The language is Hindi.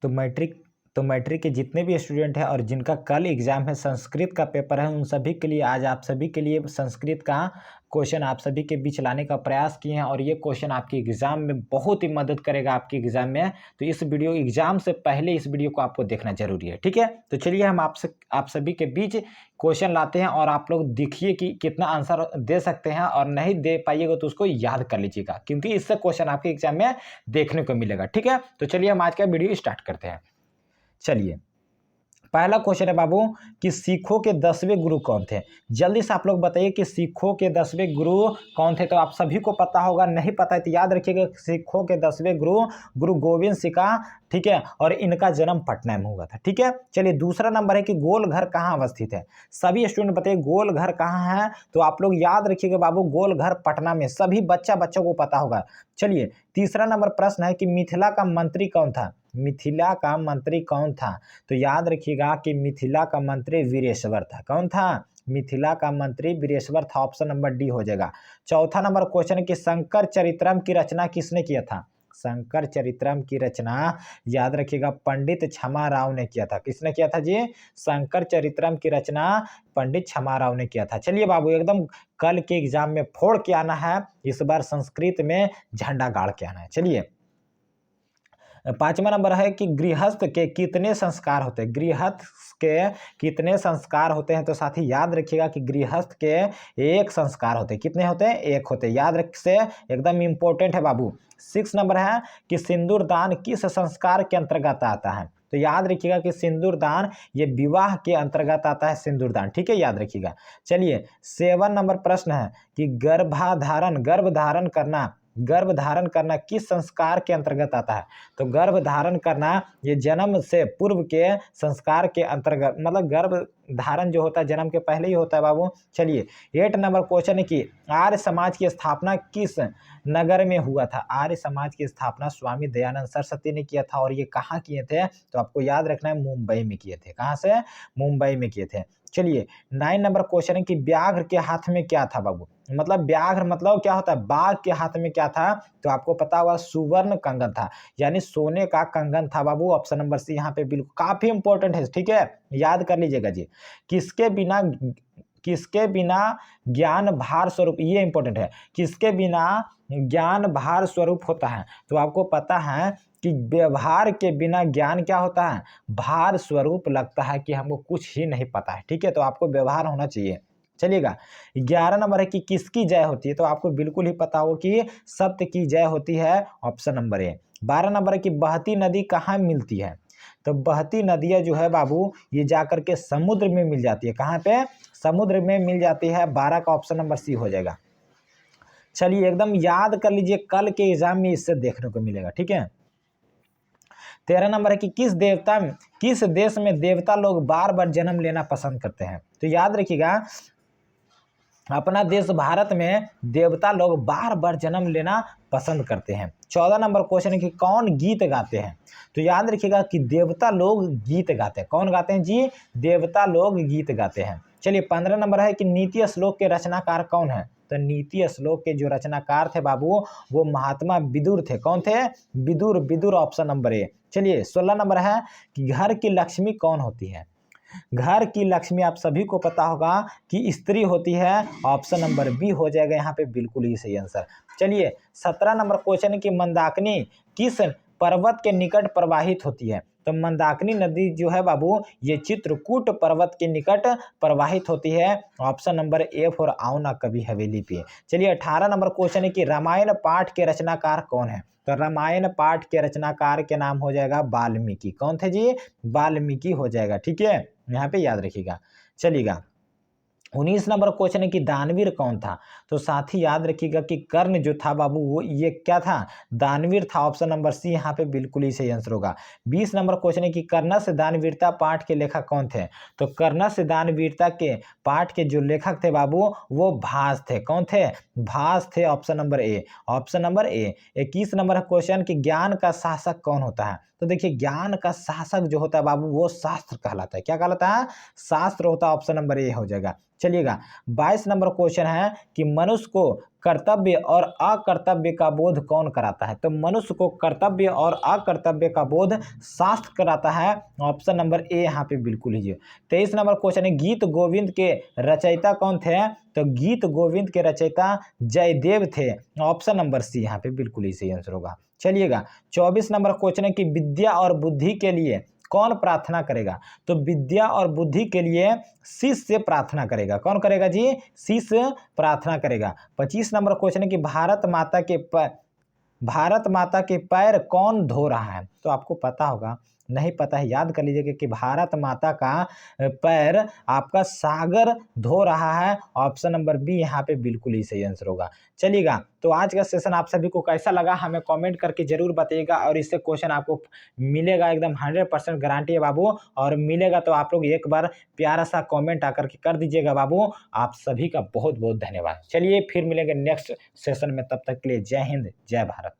मैट्रिक के जितने भी स्टूडेंट हैं और जिनका कल एग्जाम है, संस्कृत का पेपर है, उन सभी के लिए आज आप सभी के लिए संस्कृत का क्वेश्चन आप सभी के बीच लाने का प्रयास किए हैं और ये क्वेश्चन आपके एग्जाम में बहुत ही मदद करेगा आपके एग्जाम में। तो इस वीडियो एग्जाम से पहले इस वीडियो को आपको देखना जरूरी है, ठीक है। तो चलिए हम आप सभी के बीच क्वेश्चन लाते हैं और आप लोग देखिए कि कितना आंसर दे सकते हैं, और नहीं दे पाइएगा तो उसको याद कर लीजिएगा, क्योंकि इससे क्वेश्चन आपके एग्जाम में देखने को मिलेगा, ठीक है। तो चलिए हम आज का वीडियो स्टार्ट करते हैं। चलिए, पहला क्वेश्चन है बाबू कि सिखों के 10वें गुरु कौन थे। जल्दी से आप लोग बताइए कि सिखों के 10वें गुरु कौन थे। तो आप सभी को पता होगा, नहीं पता है तो याद रखिएगा, सिखों के 10वें गुरु गोविंद सिंह का, ठीक है, और इनका जन्म पटना में हुआ था, ठीक है। चलिए, दूसरा नंबर है कि गोल घर कहाँ अवस्थित है। सभी स्टूडेंट बताइए गोल घर कहाँ है। तो आप लोग याद रखिएगा बाबू, गोल घर पटना में, सभी बच्चों को पता होगा। चलिए, तीसरा नंबर प्रश्न है कि मिथिला का मंत्री कौन था। मिथिला का मंत्री कौन था। तो याद रखिएगा कि मिथिला का मंत्री वीरेश्वर था। कौन था? मिथिला का मंत्री वीरेश्वर था। ऑप्शन नंबर डी हो जाएगा। चौथा नंबर क्वेश्चन है कि शंकर चरित्रम की रचना किसने किया था। शंकर चरित्रम की रचना याद रखिएगा पंडित क्षमा राव ने किया था। किसने किया था जी? शंकर चरित्रम की रचना पंडित क्षमा राव ने किया था। चलिए बाबू, एकदम कल के एग्जाम में फोड़ के आना है, इस बार संस्कृत में झंडा गाड़ के आना है। चलिए, पांचवा नंबर है कि गृहस्थ के कितने संस्कार होते हैं। गृहस्थ के कितने संस्कार होते हैं। तो साथी याद रखिएगा कि गृहस्थ के एक संस्कार होते हैं। कितने होते हैं? एक होते हैं। याद रख से एकदम इंपॉर्टेंट है बाबू। 6 नंबर है कि सिंदूर दान किस संस्कार के अंतर्गत आता है। तो याद रखिएगा कि सिंदूर दान ये विवाह के अंतर्गत आता है, सिंदूर दान, ठीक है, याद रखिएगा। चलिए, 7 नंबर प्रश्न है कि गर्भ धारण करना किस संस्कार के अंतर्गत आता है। तो गर्भ धारण करना ये जन्म से पूर्व के संस्कार के अंतर्गत, मतलब गर्भ धारण जो होता है जन्म के पहले ही होता है बाबू। चलिए, 8 नंबर क्वेश्चन है कि आर्य समाज की स्थापना किस नगर में हुआ था। आर्य समाज की स्थापना स्वामी दयानंद सरस्वती ने किया था, और ये कहाँ किए थे। तो आपको याद रखना है, मुंबई में किए थे। कहाँ से? मुंबई में किए थे। चलिए, 9 नंबर क्वेश्चन है कि व्याघ्र के हाथ में क्या था बाबू। मतलब व्याघ्र मतलब क्या होता है? बाघ के हाथ में क्या था। तो आपको पता होगा सुवर्ण कंगन था, यानी सोने का कंगन था बाबू। ऑप्शन नंबर सी यहाँ पे बिल्कुल काफी इंपॉर्टेंट है, ठीक है, याद कर लीजिएगा जी। किसके बिना ज्ञान भार स्वरूप, ये इंपॉर्टेंट है, किसके बिना ज्ञान भार स्वरूप होता है। तो आपको पता है कि व्यवहार के बिना ज्ञान क्या होता है? भार स्वरूप लगता है कि हमको कुछ ही नहीं पता है, ठीक है। तो आपको व्यवहार होना चाहिए। चलिएगा, 11 नंबर है कि किसकी जय होती है। तो आपको बिल्कुल ही पता हो कि सत्य की जय होती है। ऑप्शन नंबर ए। 12 नंबर है कि बहती नदी कहाँ मिलती है। तो बहती नदियाँ जो है बाबू, ये जाकर के समुद्र में मिल जाती है। कहाँ पे? समुद्र में मिल जाती है। 12 का ऑप्शन नंबर सी हो जाएगा। चलिए, एकदम याद कर लीजिए, कल के एग्जाम में इससे देखने को मिलेगा, ठीक है। 13 नंबर है कि किस देश में देवता लोग बार बार जन्म लेना पसंद करते हैं। तो याद रखिएगा, अपना देश भारत में देवता लोग बार बार जन्म लेना पसंद करते हैं। 14 नंबर क्वेश्चन है कि कौन गीत गाते हैं। तो याद रखिएगा कि देवता लोग गीत गाते हैं। कौन गाते हैं जी? देवता लोग गीत गाते हैं। चलिए, 15 नंबर है कि नीति श्लोक के रचनाकार कौन है। तो नीति श्लोक के जो रचनाकार थे बाबू, वो महात्मा विदुर थे। कौन थे? Vidur option number A. चलिए, 16 नंबर है कि घर की लक्ष्मी कौन होती है। घर की लक्ष्मी आप सभी को पता होगा कि स्त्री होती है। ऑप्शन नंबर बी हो जाएगा यहाँ पे बिल्कुल ही सही आंसर। चलिए, 17 नंबर क्वेश्चन है कि मंदाकिनी किस पर्वत के निकट प्रवाहित होती है। तो मंदाकिनी नदी जो है बाबू, ये चित्रकूट पर्वत के निकट प्रवाहित होती है। ऑप्शन नंबर ए फॉर आओ ना कभी हवेली पे। चलिए, 18 नंबर क्वेश्चन है कि रामायण पाठ के रचनाकार कौन है। तो रामायण पाठ के रचनाकार के नाम हो जाएगा वाल्मीकि। कौन थे जी? वाल्मीकि हो जाएगा, ठीक है, यहाँ पे याद रखिएगा। चलिएगा, 19 नंबर क्वेश्चन है कि दानवीर कौन था। तो साथ ही याद रखिएगा कि कर्ण जो था बाबू, वो ये क्या था? दानवीर था। ऑप्शन नंबर सी यहाँ पे बिल्कुल ही सही आंसर होगा। 20 नंबर क्वेश्चन है कि कर्णस दानवीरता पाठ के लेखक कौन थे। तो कर्णस दानवीरता के पाठ के जो लेखक थे बाबू, वो भास थे। कौन थे? भास थे। ऑप्शन नंबर ए। ऑप्शन नंबर ए। 21 नंबर क्वेश्चन कि ज्ञान का शासक कौन होता है। तो देखिए, ज्ञान का शासक जो होता है बाबू, वो शास्त्र कहलाता है। क्या कहलाता है? शास्त्र होता है। ऑप्शन नंबर ए हो जाएगा। चलिएगा 22 नंबर क्वेश्चन है कि मनुष्य को कर्तव्य और अकर्तव्य का बोध कौन कराता है? तो मनुष्य को कर्तव्य और अकर्तव्य का बोध शास्त्र कराता है। ऑप्शन नंबर ए यहाँ पे बिल्कुल ही है। 23 नंबर क्वेश्चन है गीत गोविंद के रचयिता कौन थे? तो गीत गोविंद के रचयिता जयदेव थे। ऑप्शन नंबर सी यहाँ पे बिल्कुल ही सही आंसर होगा। चलिएगा 24 नंबर क्वेश्चन है कि विद्या और बुद्धि के लिए कौन प्रार्थना करेगा? तो विद्या और बुद्धि के लिए शिष्य प्रार्थना करेगा। कौन करेगा जी? शिष्य प्रार्थना करेगा। 25 नंबर क्वेश्चन है कि भारत माता के पैर कौन धो रहा है? तो आपको पता होगा, नहीं पता है याद कर लीजिएगा कि भारत माता का पैर आपका सागर धो रहा है। ऑप्शन नंबर बी यहाँ पे बिल्कुल ही सही आंसर होगा। चलिएगा तो आज का सेशन आप सभी को कैसा लगा हमें कमेंट करके जरूर बताइएगा, और इससे क्वेश्चन आपको मिलेगा एकदम 100% गारंटी है बाबू, और मिलेगा तो आप लोग एक बार प्यारा सा कमेंट आकर के कर दीजिएगा बाबू। आप सभी का बहुत बहुत धन्यवाद। चलिए फिर मिलेंगे नेक्स्ट सेशन में, तब तक के लिए जय हिंद जय भारत।